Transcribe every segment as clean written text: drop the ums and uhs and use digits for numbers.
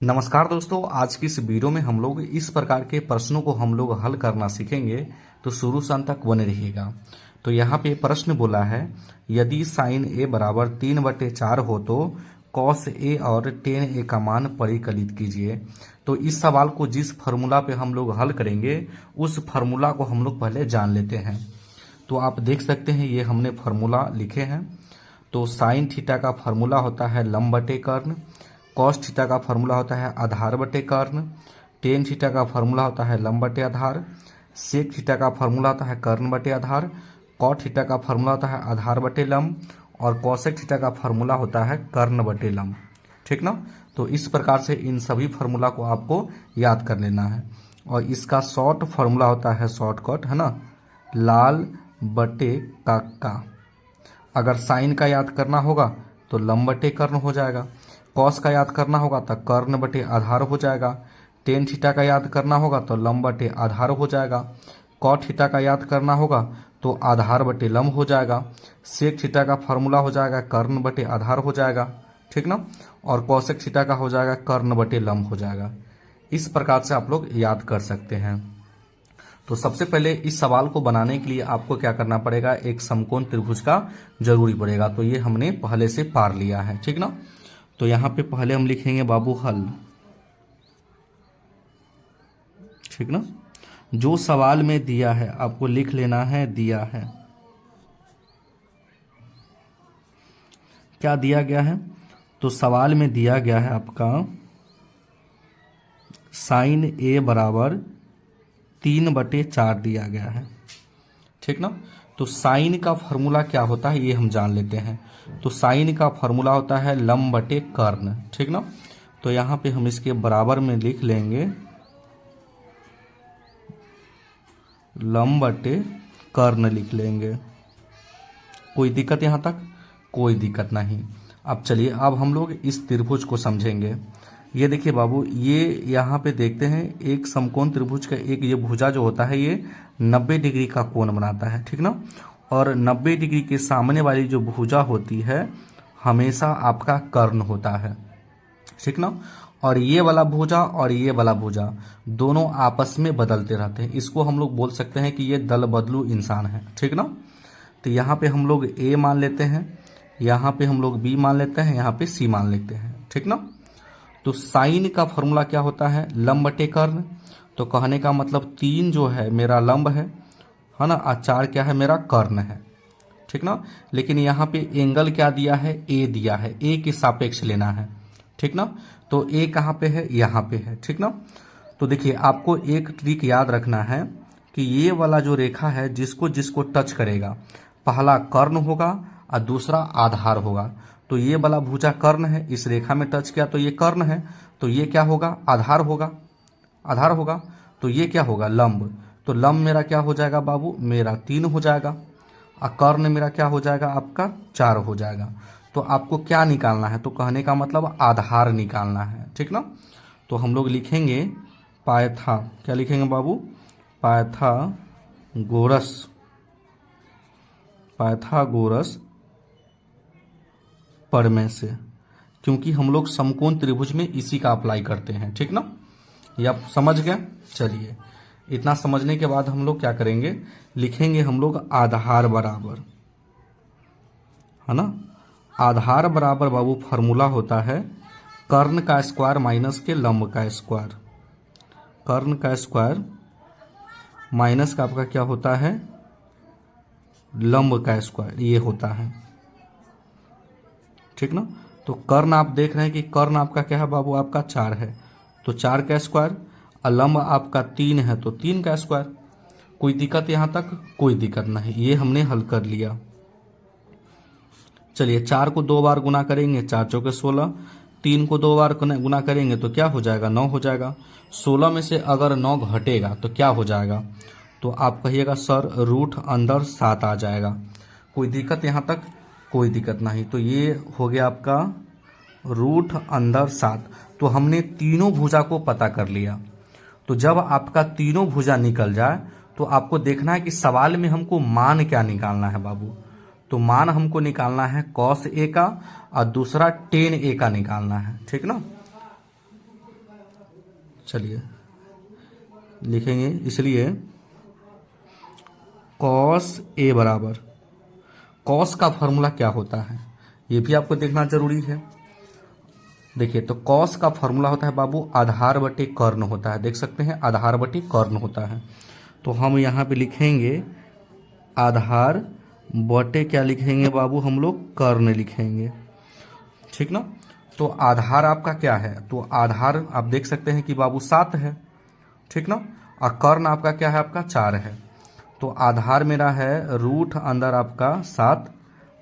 नमस्कार दोस्तों, आज की इस वीडियो में हम लोग इस प्रकार के प्रश्नों को हम लोग हल करना सीखेंगे। तो शुरू से अंत तक बने रहिएगा। तो यहाँ पे प्रश्न बोला है, यदि साइन ए बराबर 3/4 हो तो कॉस ए और टेन ए का मान परिकलित कीजिए। तो इस सवाल को जिस फार्मूला पे हम लोग हल करेंगे उस फार्मूला को हम लोग पहले जान लेते हैं। तो आप देख सकते हैं ये हमने फार्मूला लिखे हैं। तो साइन थीटा का फार्मूला होता है लंब बटे कर्ण, कॉस थीटा का फार्मूला होता है आधार बटे कर्ण, टेन थीटा का फार्मूला होता है लंब बटे आधार, सेक थीटा का फार्मूला होता है कर्ण बटे आधार, कॉट थीटा का फार्मूला होता है आधार बटे लंब और कॉसेक थीटा का फार्मूला होता है कर्ण बटे लंब। ठीक ना। तो इस प्रकार से इन सभी फार्मूला को आपको याद कर लेना है। और इसका शॉर्ट फार्मूला होता है शॉर्टकट, है ना, लाल बटे काका। अगर साइन का याद करना होगा तो लंब बटे कर्ण हो जाएगा, कॉस का याद करना होगा तो कर्ण बटे आधार हो जाएगा, टेन थीटा का याद करना होगा तो लंब बटे आधार हो जाएगा, कॉट थीटा का याद करना होगा तो आधार बटे लंब हो जाएगा, सेक थीटा का फार्मूला हो जाएगा कर्ण बटे आधार हो जाएगा। ठीक ना। और कॉसेक थीटा का हो जाएगा कर्ण बटे लंब हो जाएगा। इस प्रकार से आप लोग याद कर सकते हैं। तो सबसे पहले इस सवाल को बनाने के लिए आपको क्या करना पड़ेगा, एक समकोण त्रिभुज का जरूरी पड़ेगा। तो ये हमने पहले से पार लिया है। ठीक ना। तो यहाँ पे पहले हम लिखेंगे बाबू हल। ठीक ना। जो सवाल में दिया है आपको लिख लेना है, दिया है क्या दिया गया है। तो सवाल में दिया गया है आपका साइन ए बराबर 3/4 दिया गया है। ठीक ना। तो साइन का फॉर्मूला क्या होता है ये हम जान लेते हैं। तो साइन का फॉर्मूला होता है लंब बटे कर्ण। ठीक ना। तो यहाँ पे हम इसके बराबर में लिख लेंगे लंब बटे कर्ण लिख लेंगे। कोई दिक्कत यहाँ तक? कोई दिक्कत नहीं। अब चलिए अब हम लोग इस त्रिभुज को समझेंगे। ये देखिए बाबू, ये यहाँ पे देखते हैं एक समकोण त्रिभुज का एक ये भुजा जो होता है ये 90 डिग्री का कोण बनाता है। ठीक ना। और 90 डिग्री के सामने वाली जो भुजा होती है हमेशा आपका कर्ण होता है। ठीक ना। और ये वाला भुजा और ये वाला भुजा दोनों आपस में बदलते रहते हैं। इसको हम लोग बोल सकते हैं कि ये दल बदलू इंसान है। ठीक ना। तो यहाँ पे हम लोग ए मान लेते हैं, यहाँ पे हम लोग बी मान लेते हैं, यहाँ पे सी मान लेते हैं। ठीक ना। तो साइन का फॉर्मूला क्या होता है, लंब बटे कर्ण। तो कहने का मतलब 3 जो है मेरा लंब है ना, और 4 क्या है मेरा कर्ण है। ठीक ना। लेकिन यहाँ पे एंगल क्या दिया है, ए दिया है, ए के सापेक्ष लेना है। ठीक ना। तो ए कहाँ पे है, यहाँ पे है। ठीक ना। तो देखिए आपको एक ट्रिक याद रखना है कि ये वाला जो रेखा है जिसको जिसको टच करेगा, पहला कर्ण होगा और दूसरा आधार होगा। तो ये वाला भुजा कर्ण है, इस रेखा में टच किया तो ये कर्ण है, तो ये क्या होगा, आधार होगा। आधार होगा तो ये क्या होगा, लंब। तो लंब मेरा क्या हो जाएगा बाबू, मेरा 3 हो जाएगा और कर्ण मेरा क्या हो जाएगा, आपका 4 हो जाएगा। तो आपको क्या निकालना है, तो कहने का मतलब आधार निकालना है। ठीक ना। तो हम लोग लिखेंगे पायथा, क्या लिखेंगे बाबू, पायथागोरस, पायथागोरस प्रमेय से, क्योंकि हम लोग समकोण त्रिभुज में इसी का अप्लाई करते हैं। ठीक ना। ये आप समझ गए। चलिए इतना समझने के बाद हम लोग क्या करेंगे, लिखेंगे हम लोग आधार बराबर, है ना। आधार बराबर बाबू फॉर्मूला होता है कर्ण का स्क्वायर माइनस के लंब का स्क्वायर। कर्ण का स्क्वायर माइनस का आपका क्या होता है, लंब का स्क्वायर, ये होता है। ठीक ना। तो कर्ण आप देख रहे हैं कि कर्ण आपका क्या है बाबू, आपका 4 है, तो 4 का स्क्वायर, और लंब आपका 3 है तो 3 का स्क्वायर। कोई दिक्कत यहाँ तक? कोई दिक्कत नहीं, ये हमने हल कर लिया। चलिए 4 को 2 बार गुना करेंगे, 4 चौके 16, 3 को 2 बार गुना करेंगे तो क्या हो जाएगा, 9 हो जाएगा। 16 में से अगर 9 घटेगा तो क्या हो जाएगा, तो आप कहिएगा सर रूट अंदर 7 आ जाएगा। कोई दिक्कत यहाँ तक? कोई दिक्कत नहीं। तो ये हो गया आपका रूट अंदर 7। तो हमने तीनों भुजा को पता कर लिया। तो जब आपका तीनों भुजा निकल जाए तो आपको देखना है कि सवाल में हमको मान क्या निकालना है बाबू। तो मान हमको निकालना है कॉस ए का और दूसरा टेन ए का निकालना है। ठीक ना। चलिए लिखेंगे, इसलिए कॉस ए बराबर, कॉस का फॉर्मूला क्या होता है ये भी आपको देखना जरूरी है। देखिए तो कॉस का फॉर्मूला होता है बाबू आधार बटे कर्ण होता है, देख सकते हैं आधार बटे कर्ण होता है। तो हम यहाँ पे लिखेंगे आधार बटे क्या लिखेंगे बाबू, हम लोग कर्ण लिखेंगे, ठीक ना। तो आधार आपका क्या है, तो आधार आप देख सकते हैं कि बाबू 7 है, ठीक ना। और कर्ण आपका क्या है, आपका 4 है। तो आधार मेरा है रूट अंदर आपका 7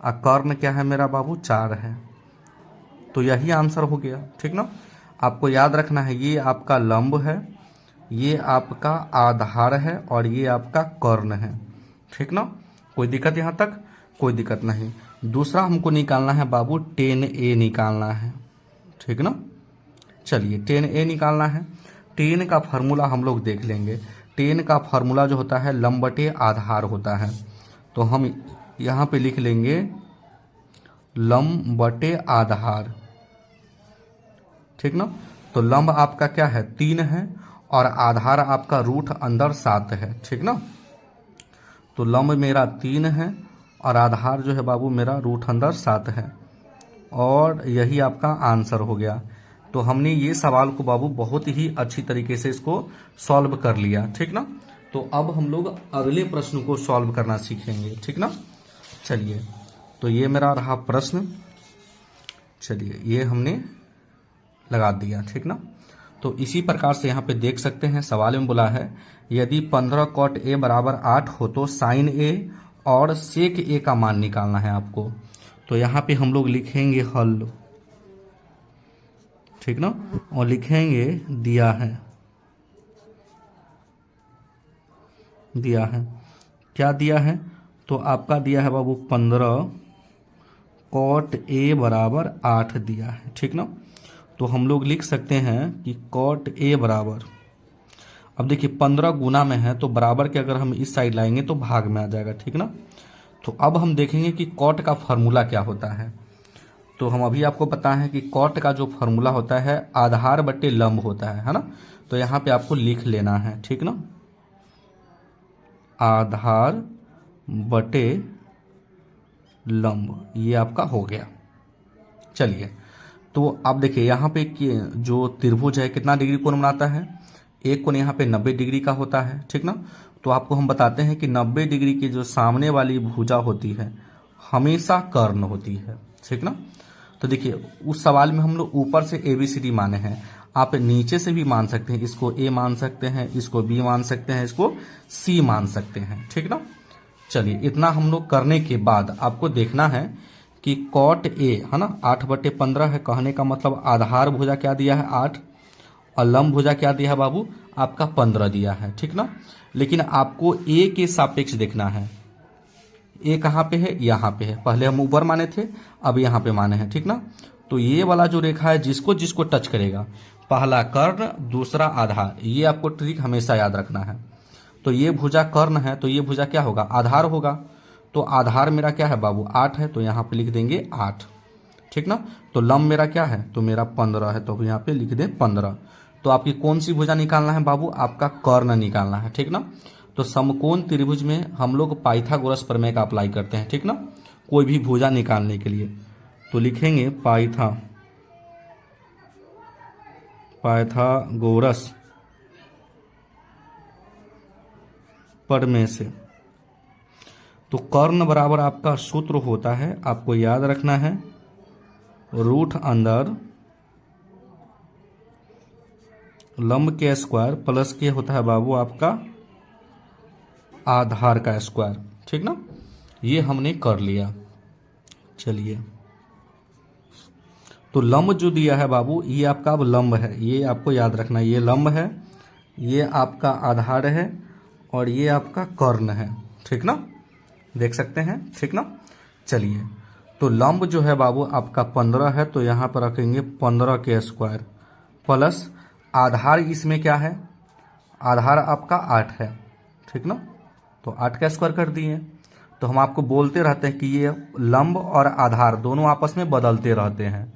और कर्ण क्या है मेरा बाबू 4 है। तो यही आंसर हो गया, ठीक ना। आपको याद रखना है ये आपका लंब है, ये आपका आधार है और ये आपका कर्ण है, ठीक ना। कोई दिक्कत यहाँ तक, कोई दिक्कत नहीं। दूसरा हमको निकालना है बाबू tan a निकालना है, ठीक ना। चलिए tan a निकालना है। tan का फार्मूला हम लोग देख लेंगे। tan का फार्मूला जो होता है लंब बटे आधार होता है। तो हम यहाँ पे लिख लेंगे लंब बटे आधार, ठीक ना। तो लंब आपका क्या है 3 है और आधार आपका रूट अंदर 7 है, ठीक ना। तो लंब मेरा 3 है और आधार जो है बाबू मेरा रूट अंदर 7 है और यही आपका आंसर हो गया। तो हमने ये सवाल को बाबू बहुत ही अच्छी तरीके से इसको सॉल्व कर लिया, ठीक ना। तो अब हम लोग अगले प्रश्न को सॉल्व करना सीखेंगे, ठीक ना। चलिए तो ये मेरा रहा प्रश्न, चलिए ये हमने लगा दिया, ठीक ना। तो इसी प्रकार से यहाँ पे देख सकते हैं सवाल में बोला है यदि 15 cot a बराबर 8 हो तो साइन a और सेक a का मान निकालना है आपको। तो यहाँ पे हम लोग लिखेंगे हल, ठीक ना, और लिखेंगे दिया है, दिया है क्या दिया है, तो आपका दिया है बाबू 15 cot a बराबर 8 दिया है, ठीक ना। तो हम लोग लिख सकते हैं कि cot a बराबर, अब देखिए 15 गुना में है तो बराबर के अगर हम इस साइड लाएंगे तो भाग में आ जाएगा, ठीक ना। तो अब हम देखेंगे कि cot का फॉर्मूला क्या होता है। तो हम अभी आपको पता है कि cot का जो फॉर्मूला होता है आधार बटे लंब होता है ना। तो यहाँ पे आपको लिख लेना है, ठीक ना, आधार बटे लंब, ये आपका हो गया। चलिए तो अब देखिए यहाँ पे जो त्रिभुज है कितना डिग्री कोण बनाता है, एक कोण यहाँ पे 90 डिग्री का होता है, ठीक ना। तो आपको हम बताते हैं कि 90 डिग्री की जो सामने वाली भुजा होती है हमेशा कर्ण होती है, ठीक ना। तो देखिए उस सवाल में हम लोग ऊपर से ABCD माने हैं, आप नीचे से भी मान सकते हैं, इसको A मान सकते हैं, इसको B मान सकते हैं, इसको C मान सकते हैं, ठीक ना। चलिए इतना हम लोग करने के बाद आपको देखना है कि cot a है ना 8/15 है, कहने का मतलब आधार भुजा क्या दिया है 8 और लंब भुजा क्या दिया है बाबू आपका 15 दिया है, ठीक ना। लेकिन आपको a के सापेक्ष देखना है, a कहाँ पे है, यहाँ पे है, पहले हम ऊपर माने थे अब यहाँ पे माने हैं, ठीक ना। तो ये वाला जो रेखा है जिसको जिसको टच करेगा, पहला कर्ण दूसरा आधार, ये आपको ट्रिक हमेशा याद रखना है। तो ये भुजा कर्ण है तो ये भुजा क्या होगा आधार होगा। तो आधार मेरा क्या है बाबू 8 है तो यहाँ पे लिख देंगे 8, ठीक ना। तो लंब मेरा क्या है, तो मेरा 15 है तो यहाँ पे लिख दें 15। तो आपकी कौन सी भुजा निकालना है बाबू, आपका कर्ण निकालना है, ठीक ना। तो समकोण त्रिभुज में हम लोग पाइथागोरस प्रमेय का अप्लाई करते हैं, ठीक ना, कोई भी भुजा निकालने के लिए। तो लिखेंगे पाइथागोरस प्रमेय से। तो कर्ण बराबर आपका सूत्र होता है, आपको याद रखना है, रूट अंदर लंब के स्क्वायर प्लस के होता है बाबू आपका आधार का स्क्वायर, ठीक ना। ये हमने कर लिया। चलिए तो लंब जो दिया है बाबू ये आपका अब लंब है, ये आपको याद रखना है, ये लंब है, ये आपका आधार है और ये आपका कर्ण है, ठीक ना, देख सकते हैं, ठीक ना। चलिए तो लंब जो है बाबू आपका 15 है तो यहाँ पर रखेंगे 15 के स्क्वायर प्लस आधार, इसमें क्या है आधार आपका 8 है, ठीक ना। तो 8 का स्क्वायर कर दिए। तो हम आपको बोलते रहते हैं कि ये लंब और आधार दोनों आपस में बदलते रहते हैं,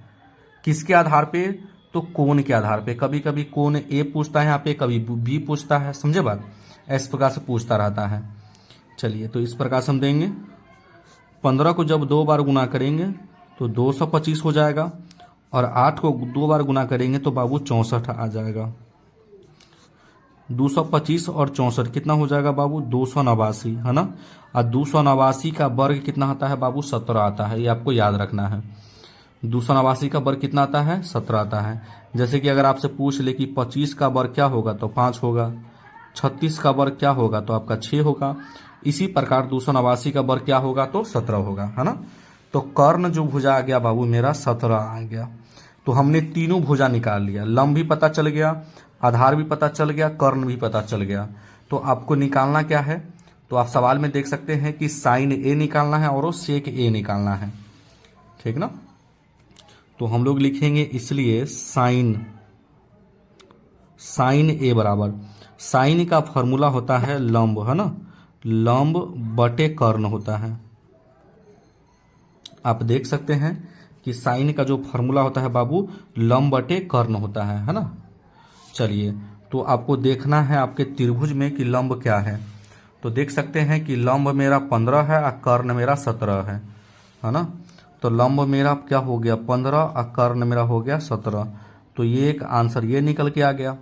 किसके आधार पे, तो कोण के आधार पे, कभी कभी कोण ए पूछता है यहाँ पे, कभी बी पूछता है, समझे बात, इस प्रकार से पूछता रहता है। चलिए तो इस प्रकार से हम देंगे 15 को जब 2 बार गुना करेंगे तो 225 हो जाएगा, और 8 को 2 बार गुना करेंगे तो बाबू 64 आ जाएगा। 225 और 64 कितना हो जाएगा बाबू, 289, है ना। और 289 का वर्ग कितना आता है बाबू, 17 आता है, ये आपको याद रखना है। 289 का वर्ग कितना आता है, 17 आता है। जैसे कि अगर आपसे पूछ ले कि 25 का वर्ग क्या होगा तो 5 होगा, 36 का वर्ग क्या होगा तो आपका 6 होगा। इसी प्रकार 289 का वर्ग क्या होगा तो 17 होगा, है ना। तो कर्ण जो भुजा आ गया बाबू मेरा 17 आ गया। तो हमने तीनों भुजा निकाल लिया, लंब भी पता चल गया, आधार भी पता चल गया, कर्ण भी पता चल गया। तो आपको निकालना क्या है, तो आप सवाल में देख सकते हैं कि साइन ए निकालना है और सेक ए निकालना है, ठीक ना। तो हम लोग लिखेंगे इसलिए साइन ए बराबर, साइन का फॉर्मूला होता है लंब, है ना, लंब बटे कर्ण होता है। आप देख सकते हैं कि साइन का जो फॉर्मूला होता है बाबू लंब बटे कर्ण होता है ना। चलिए तो आपको देखना है आपके त्रिभुज में कि लंब क्या है। तो देख सकते हैं कि लंब मेरा 15 है और कर्ण मेरा 17 है ना। तो लंब मेरा क्या हो गया 15 और कर्ण मेरा हो गया 17। तो ये एक आंसर ये निकल के आ गया,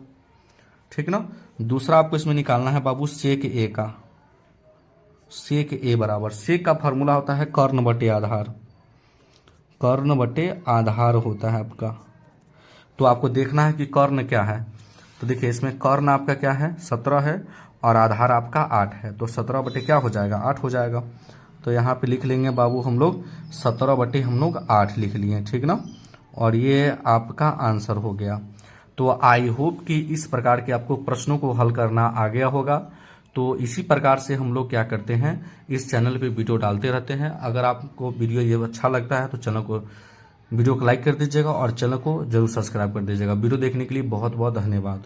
ठीक ना। दूसरा आपको इसमें निकालना है बाबू सेक ए का, सेक ए बराबर, सेक का फॉर्मूला होता है कर्ण बटे आधार, कर्ण बटे आधार होता है आपका। तो आपको देखना है कि कर्ण क्या है। तो देखिए इसमें कर्ण आपका क्या है 17 है और आधार आपका 8 है, तो 17 बटे क्या हो जाएगा 8 हो जाएगा। तो यहाँ पे लिख लेंगे बाबू हम लोग 17 बटे हम लोग 8 लिख लिए, ठीक ना। और ये आपका आंसर हो गया। तो आई होप कि इस प्रकार के आपको प्रश्नों को हल करना आ गया होगा। तो इसी प्रकार से हम लोग क्या करते हैं इस चैनल पे वीडियो डालते रहते हैं। अगर आपको वीडियो ये अच्छा लगता है तो वीडियो को लाइक कर दीजिएगा और चैनल को जरूर सब्सक्राइब कर दीजिएगा। वीडियो देखने के लिए बहुत बहुत धन्यवाद।